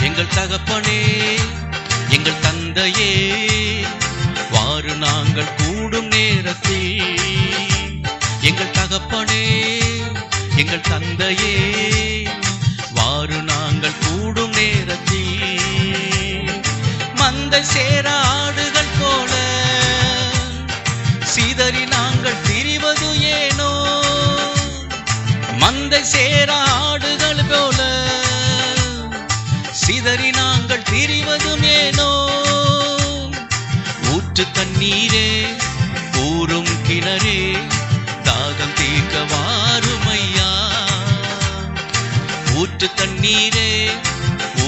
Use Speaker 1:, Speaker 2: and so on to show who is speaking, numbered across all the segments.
Speaker 1: எங்கள் தகப்பனே எங்கள் தந்தையே, வாரு நாங்கள் கூடும் நேரத்தில். எங்கள் தகப்பனே எங்கள் தந்தையே, வாரு நாங்கள் கூடும் நேரத்தில். மந்தை சேர ஆடுகள் போல சிதறி நாங்கள் திரிவது ஏனோ? மந்தை சேர ஆடுகள் போல சிதறி நாங்கள் திரிவதும் ஏனோ? ஊற்று தண்ணீரே ஊறும் கிணறே, தாகம் தீர்க்க வாருமையா. ஊற்று தண்ணீரே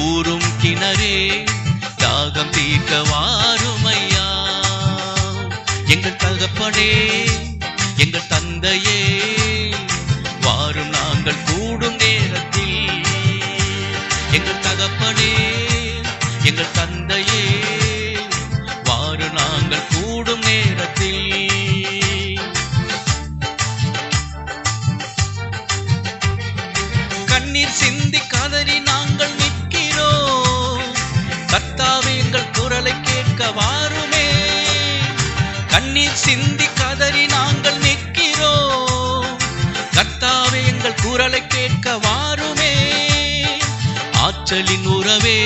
Speaker 1: ஊறும் கிணறே, தாகம் தீர்க்க வாருமையா. எங்கள் தகப்பனே எங்கள் தந்தையே, வாரும் நாங்கள் கூடும் நேரத்தில். எங்கள் தகப்பனே எங்கள் தந்தையே, வாரு நாங்கள் கூடும் நேரத்தில். கண்ணீர் சிந்தி கதறி நாங்கள் நிற்கிறோம், கர்த்தாவே எங்கள் குரலை கேட்க வாருமே. கண்ணீர் சிந்தி கதறி நாங்கள் நிற்கிறோம், கர்த்தாவே எங்கள் குரலை கேட்க வாருமே. ஆற்றலின் உறவே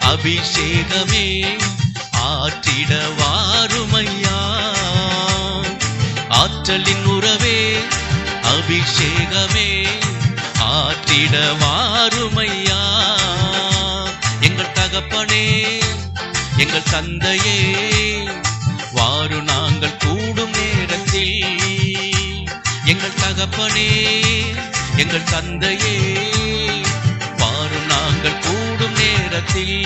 Speaker 1: அபிஷேகமே, ஆற்றிட வாருமையா. ஆற்றலின் உறவே அபிஷேகமே, ஆற்றிட வாருமையா. எங்கள் தகப்பனே எங்கள் தந்தையே, வாரு நாங்கள் கூடும் நேரத்தில். எங்கள் தகப்பனே எங்கள் தந்தையே, வாரும் நாங்கள் கூடும் நேரத்தில்.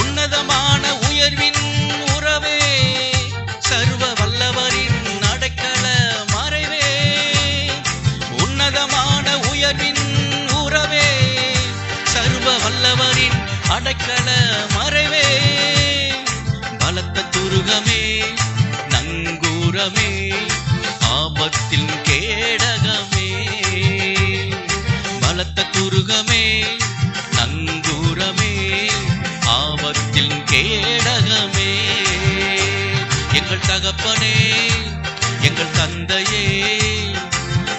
Speaker 1: உன்னதமான உயர்வின் உறவே, சர்வ வல்லவரின் அடைக்கல மறைவே. உன்னதமான உயர்வின் உறவே, சர்வ வல்லவரின் அடைக்கல மறைவே. பலத்த துருகமே நங்கூரமே, ஆபத்தில் கேடகமே. பலத்த துருகமே நங்கூரமே, ஆபத்தில் கேடகமே. எங்கள் தகப்பனே எங்கள் தந்தையே,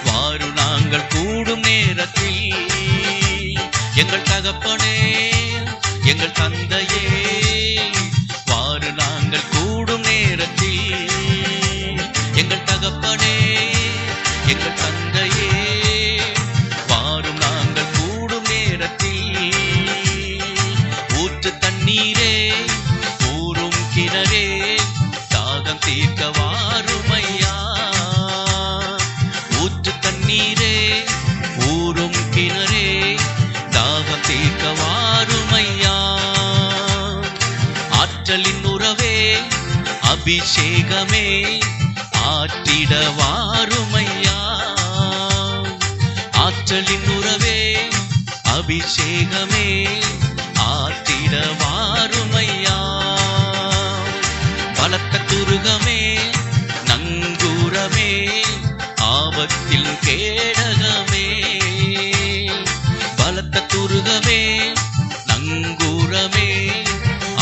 Speaker 1: வாரு நாங்கள் கூடும் நேரத்தில். எங்கள் தகப்பனே எங்கள் தந்தையே, வாரு நாங்கள் கூடும் நேரத்தில். எங்கள் தகப்பனே எங்கள் தந்தையே, வாரும் நாங்கள் கூடும் நேரத்தில். ஊற்று தண்ணீரே ஊறும் கிணறே, தாகம் தீர்க்க வாருமையா. ஊற்று தண்ணீரே ஊறும் கிணறே, தாகம் தீர்க்க வாருமையா. ஆற்றலின் உறவே அபிஷேகமே, ஆற்றிட வாருமையா. ஆற்றலின் உறவே அபிஷேகமே, ஆற்றிட வாருமையா. பலத்த துருகமே நங்கூரமே, ஆபத்தில் கேடகமே. பலத்த துருகமே நங்கூரமே,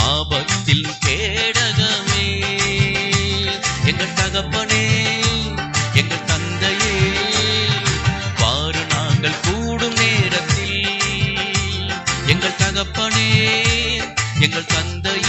Speaker 1: ஆபத்தில் கேடகமே. எங்கள் தகப்பனே எங்கள் தந்தையே, வாரு நாங்கள் கூடும் நேரத்தில். எங்கள் தகப்பனே எங்கள் தந்தையே,